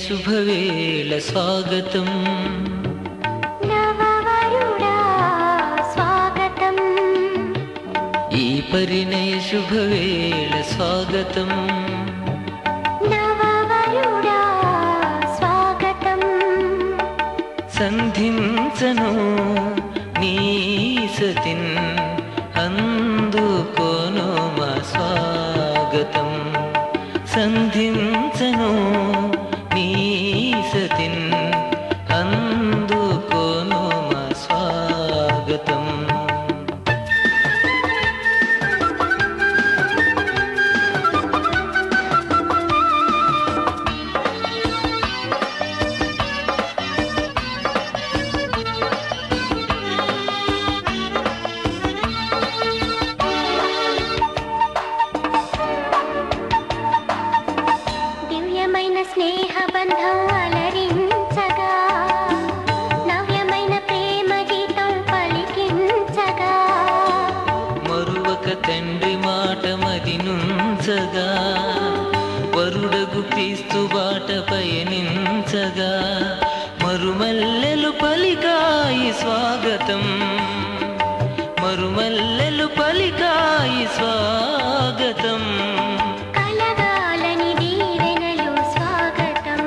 శుభవేళ స్వాగతం నవవరుడా స్వాగతం ఈ పరిణయ శుభవేళ స్వాగతం నవవరుడా స్వాగతం సంధించను నీ సతిన్ అందుకోను మా స్వాగతం సంధించను నీ సతిన్ అందుకోను మా స్వాగతం దివ్యమైన స్నేహబంధం అలరించగా నవ్యమైన ప్రేమ గీతం పలికించగా మరువక తండ్రి మాట మది నుంచగా వరుడగు క్రీస్తు బాట పయనించగా మరుమల్లెలు పలికాయి స్వాగతం మరుమల్లెలు పలికాయి స్వాగతం కలగాలని దీవెనలు స్వాగతం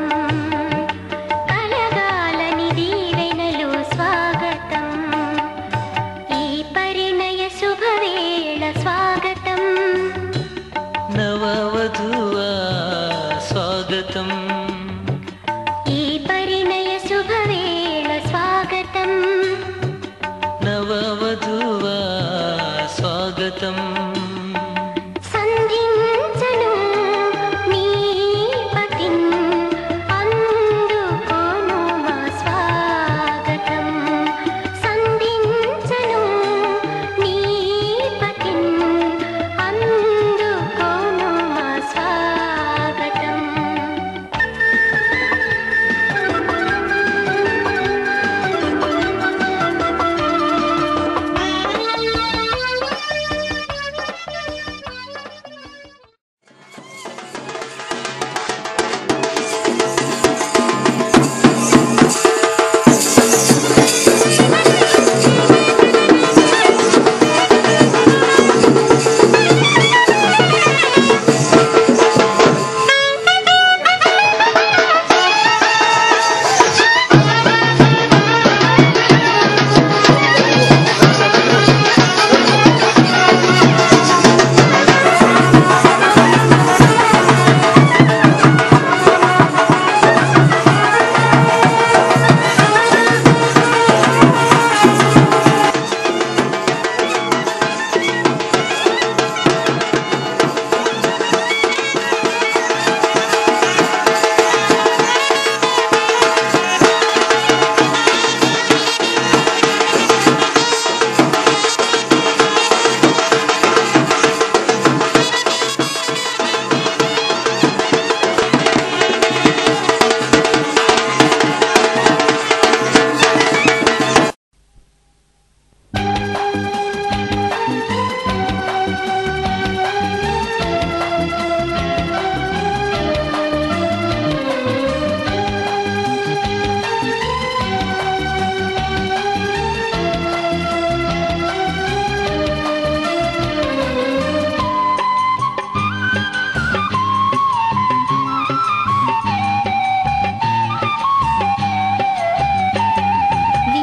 కలగాలని దీవెనలు స్వాగతం ఈ పరిణయ శుభవేళ స్వాగతం నవవధువా స్వాగతం ఈ పరిణయ శుభవేళ స్వాగతం నవవధువా స్వాగతం సంధించను నీ పతిన్ అందుకోను మా స్వాగతం సంధించను నీ పతిన్ అందుకోను మా స్వాగతం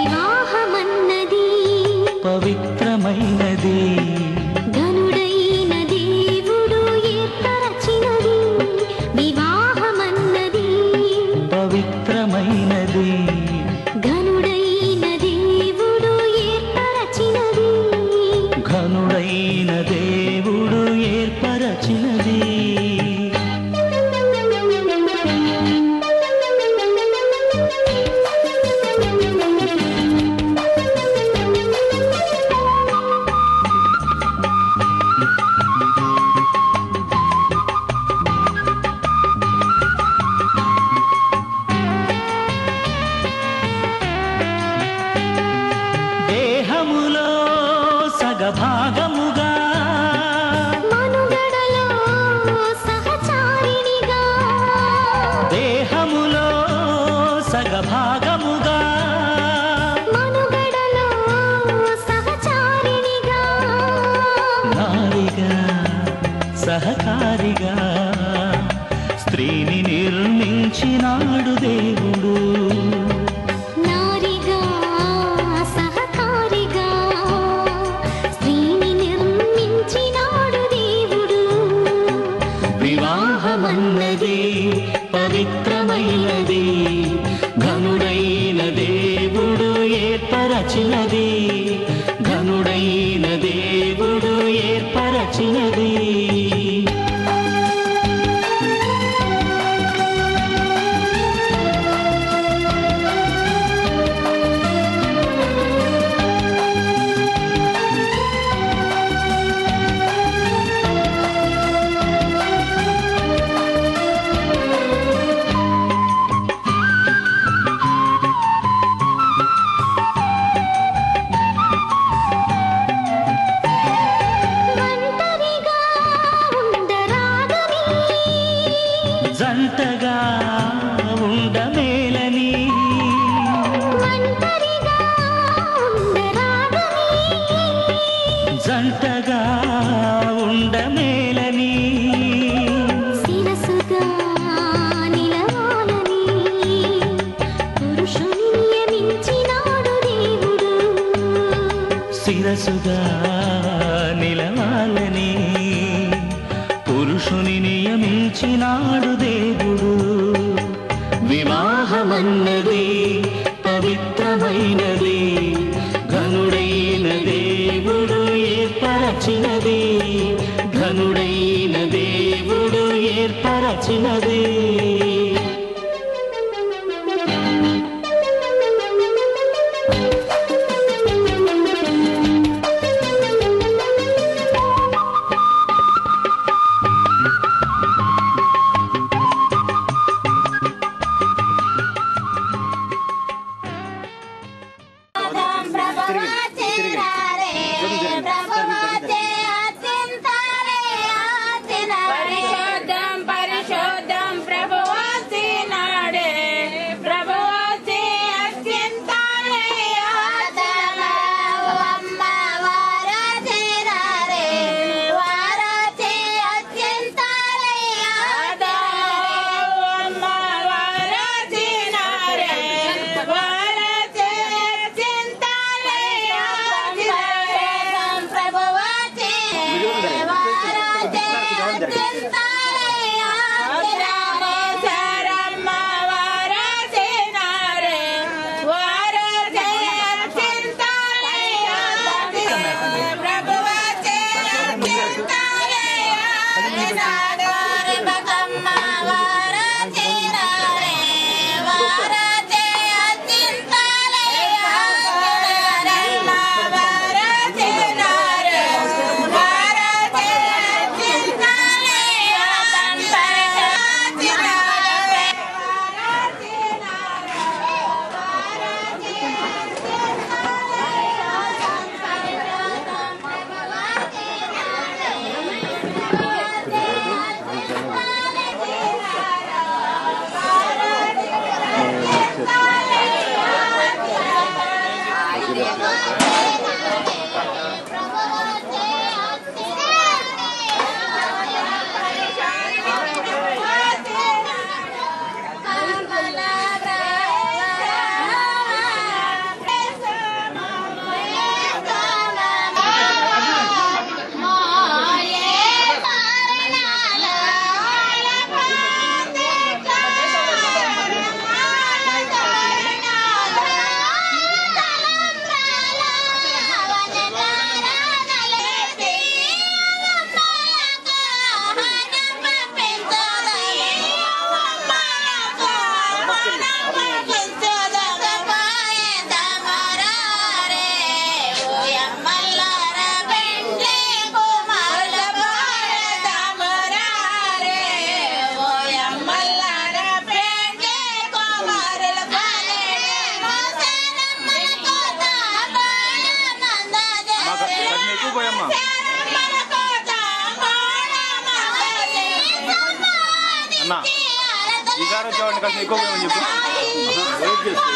వివాహమన్నది పవిత్రమైనది ఘనుడైన దేవుడు ఏర్పరచినది వివాహమన్నది పవిత్రమైనది ఘనుడైన దేవుడు ఏర్పరచినది ఘనుడైన దేవుడు ఏర్పరచినది దేహములో సగభాగముగా మనుగడలో సహకారిగా స్త్రీని నిర్మించినాడు దేవుడు. నారిగా సహకారిగా స్త్రీని నిర్మించినాడు దేవుడు. వివాహమన్నది పవిత్రమైనది, ఘనుడైన దేవుడు ఏర్పరచినది, ఘనుడైన దేవుడు ఏర్పరచినది. జంటగా ఉండమేలని, జంటగా ఉండమేలని, శిరసుగా నిలవాలని పురుషుని నియమించినాడు దేవుడు. శిరసుగా నిలవాలని పురుషుని నియమించినాడు దేవుడు. వివాహమన్నది పవిత్రమైనది, ఘనుడైన దేవుడు ఏర్పరచినది, ఘనుడైన దేవుడు ఏర్పరచినది. అన్నా ఈసారి వచ్చేవాడిని కలిసి ఎక్కువ అని చెప్పు వెయిట్ చేస్తూ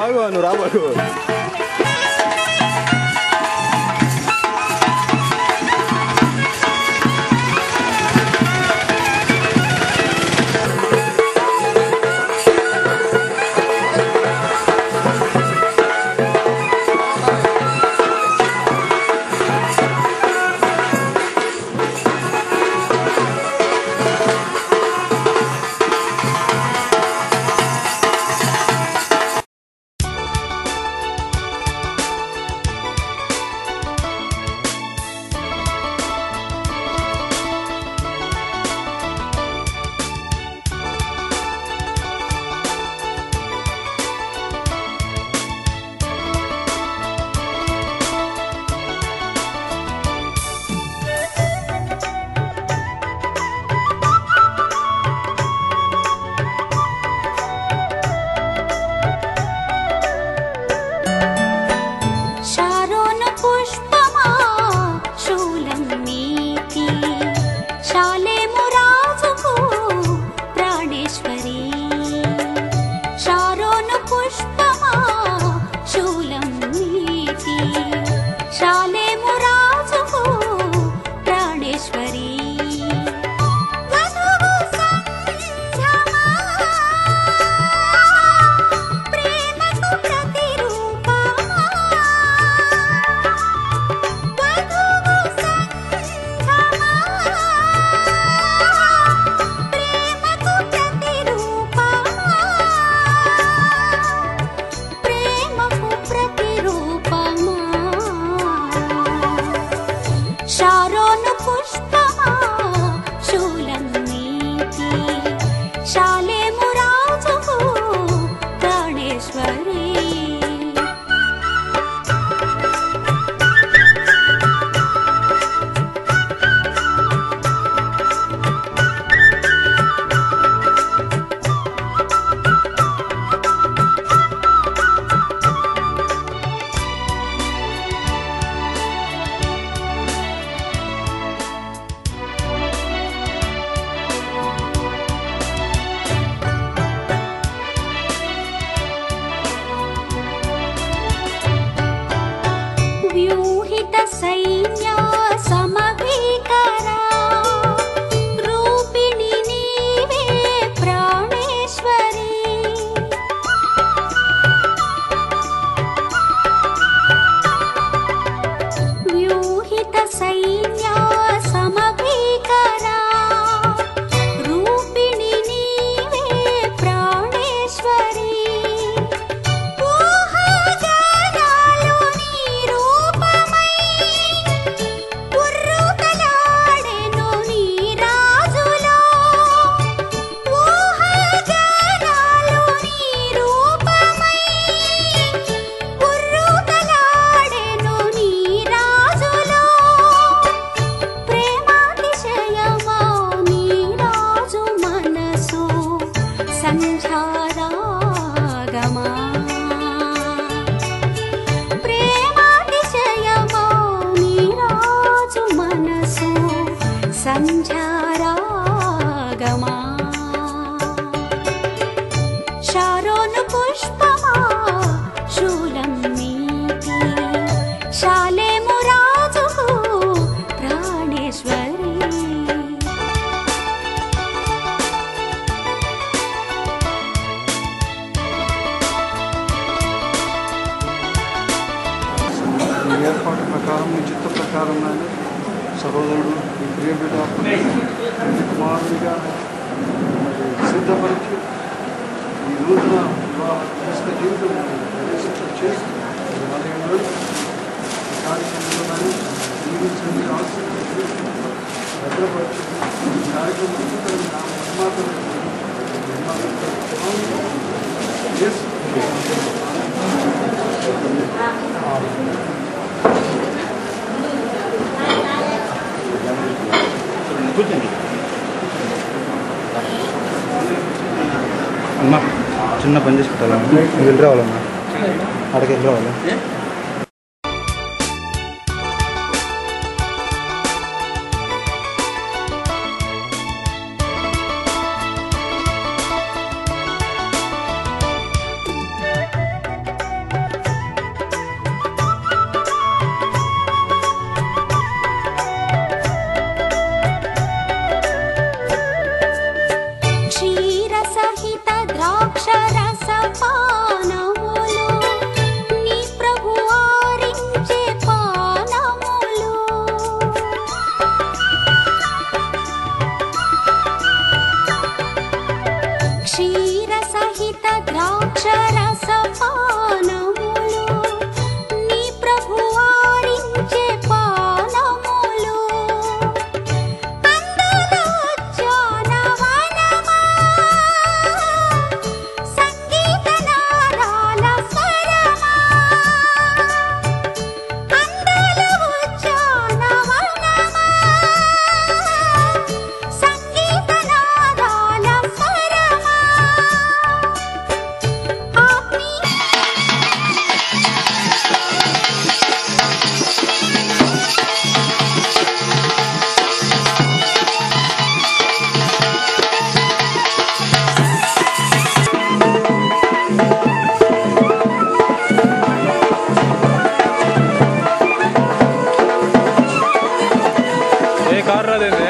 ఆగు నువ్వు రాబాకు. స్తోత్రం నాయన. సహోదరుడు ఈ ప్రియబిడ్డ కుమారుడిగా సిద్ధపరిచి ఈ నూతన వివాహ జీవితం చేసి ఆలయంలో కార్యక్రమంలో జీవించండి, ఆశీర్వదించి భద్రపరిచి కార్యక్రమం అమ్మా చిన్న పని చేసి పెట్టాలమ్మా, వెళ్ళి రావాలమ్మా, అక్కడికి వెళ్ళి రావాలి. క్షీరసహిత ద్రాక్షరస పానములు నీ ప్రభు ఆరించే పానములు క్షీరసహిత ద్రాక్షరస పానములు నీ ప్రభు ఆరించే పానములు అందులో జానవనమా సంగీత నాదాల స్వరమా అందులో జానవనమా సంగీత నాదాల స్వరమా ఆత్మీయ ఏ కార్ రాదేంది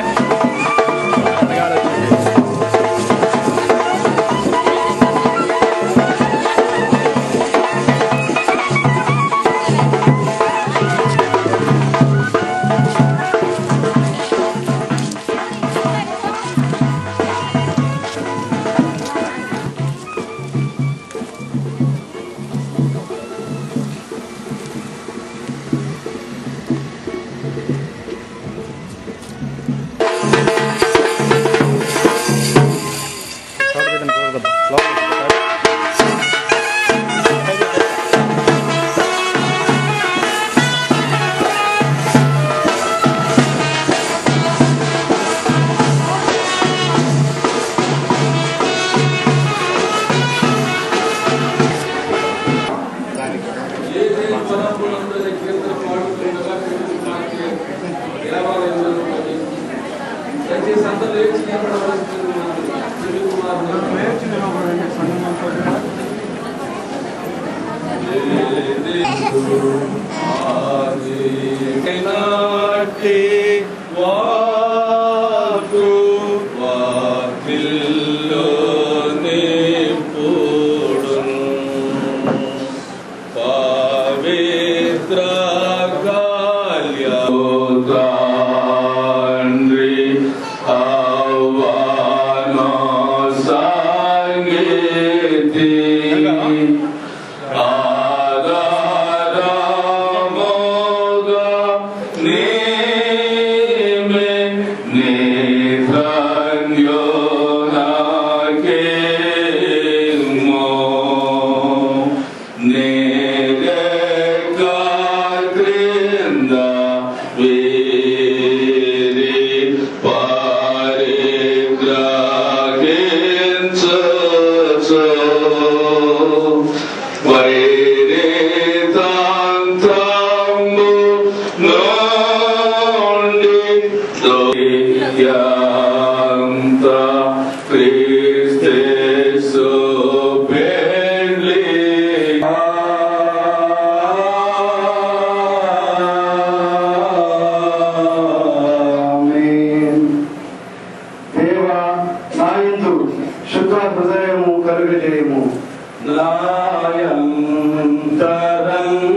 శుద్ధ హృదయము కలుగజేయము.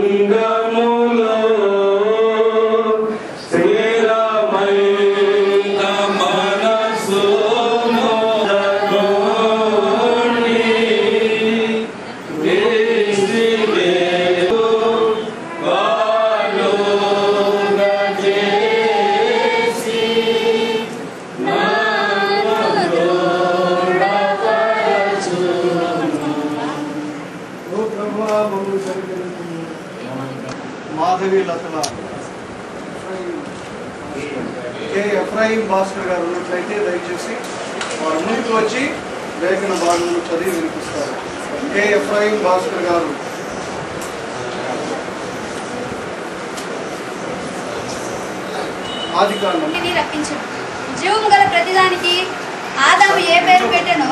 నాయంతరంగములో పదవీలతల కె ఎఫ్రాయిం భాస్కర్ గారు ఉన్నట్లయితే దయచేసి వారు ముందుకు వచ్చి లేఖన భాగంలో చదివి వినిపిస్తారు. కె ఎఫ్రాయిం భాస్కర్ గారు. ఆదికాండం. రప్పించు జీవము గల ప్రతిదానికి ఆదాము ఏ పేరు పెట్టెనో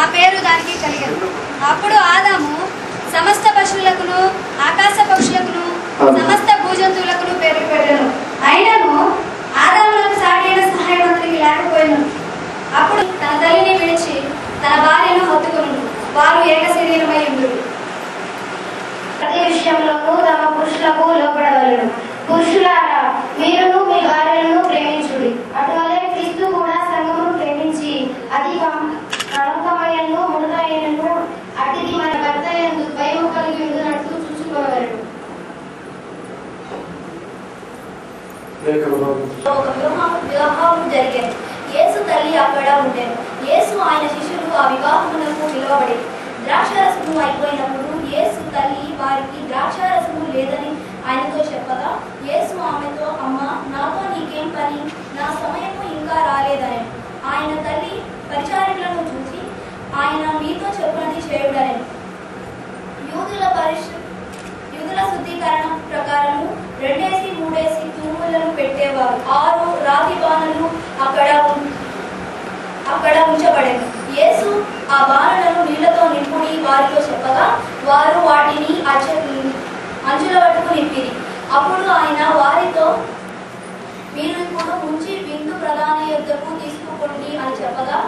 ఆ పేరు దానికి కలిగను. అప్పుడు ఆదాము సమస్త పశువులకును ఆకాశ పక్షులకును సమస్త భూజంతువులకును పేరు పెట్టెను. అయినను ఆదాములకు సాటి అయిన సహాయవంతునికి లేకపోయిను. అప్పుడు తన తల్లిని విడిచి తన భార్యను హత్తుకొను, వారు ఏక శరీరమై ఉండురు. ప్రతి విషయంలోనూ తమ పురుషులకు లోబడవలెను. పురుషులారా, మీరును మీ భార్యలను ప్రేమించుడి. అటువలే క్రీస్తు కూడా సంఘమును ప్రేమించి అది కళంకమైనను మృతమైనను అటుది మన భర్త యందు భయము కలిగి ఉండునట్లు చూసుకోవలెను. వివాహం జరిగేది. యేసు తల్లి అక్కడ ఉండేది. యేసు ఆయన శిష్యులు ఆ వివాహమునకు పిలువబడి ద్రాక్షారసము అయిపోయినప్పుడు యేసు తల్లి వారికి ద్రాక్షారసము లేదని ఆయనతో చెప్పగా యేసు ఆమెతో, అమ్మ, నాతో నీకేం పని? నా సమయము ఇంకా రాలేదని. ఆయన తల్లి పరిచారికలను చూసి ఆయన మీతో చెప్పినది చేయుడని. యూదుల శుద్ధీకరణ ప్రకారము 2-3 తూములను పెట్టేవారు. 6 రాతి బాణలు అక్కడ ఉంచబడేది. యేసు ఆ బాణలను నీళ్లతో నింపుడి వారితో చెప్పగా వారు వాటిని అంచుల వరకు నింపిరి. అప్పుడు ఆయన వారితో, మీరు ఇప్పుడు ముంచి విందు ప్రధాని యొద్దకు తీసుకుపోండి అని చెప్పగా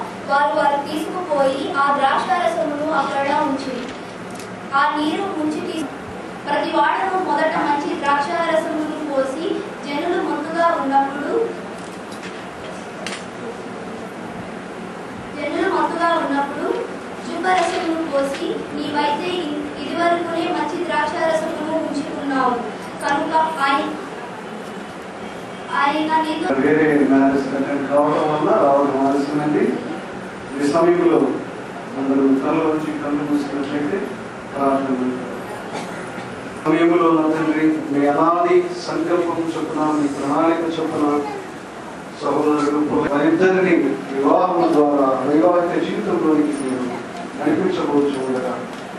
వారు తీసుకుపోయి ఆ ద్రాక్షారసమును అక్కడ ఉంచిరి. ఆ నీరు ముంచి ప్రతి వాడను మొదట మంచి ద్రాక్షారసమును పోసి జనులు మొత్తుగా ఉన్నప్పుడు జుబ్బరసమును పోసి, నీవైతే ఇదివరకునే మంచి ద్రాక్షారసమును ఉంచుకున్నావు కనుక ఆయన నీతో వేరే మ్యారేజ్ అటెండ్ కావడం వల్ల రావడం ఆలస్యమైంది. ఈ సమయంలో అందరూ తలలోంచి కళ్ళు మూసినట్లయితే ప్రార్థన. సమయంలో నా తండ్రి, మీ అనాది సంకల్పం చొప్పున, మీ ప్రణాళిక చొప్పున సహోదరుడు వారిద్దరిని వివాహం ద్వారా వైవాహిక జీవితంలోనికి మీరు నడిపించవచ్చు. ఉండగా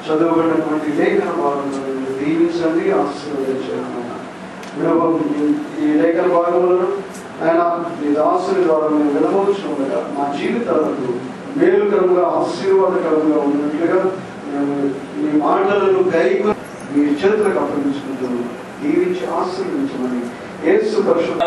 చదువుకున్నటువంటి లేఖన భాగంలో దీవించండి, ఆశీర్వదించండి. ఈ లేఖన భాగంలో ఆయన మీ దాసుని ద్వారా మేము వినవచ్చు. ఉండగా మా జీవితాలకు మేలుకరంగా ఆశీర్వాదకరంగా ఉన్నట్లుగా మేము మీ మాటలను గైకు మీ చేతులకు అప్పగించుకుంటున్నాం. దీవించి ఆశీర్వించమని యేసు పరిశుద్ధ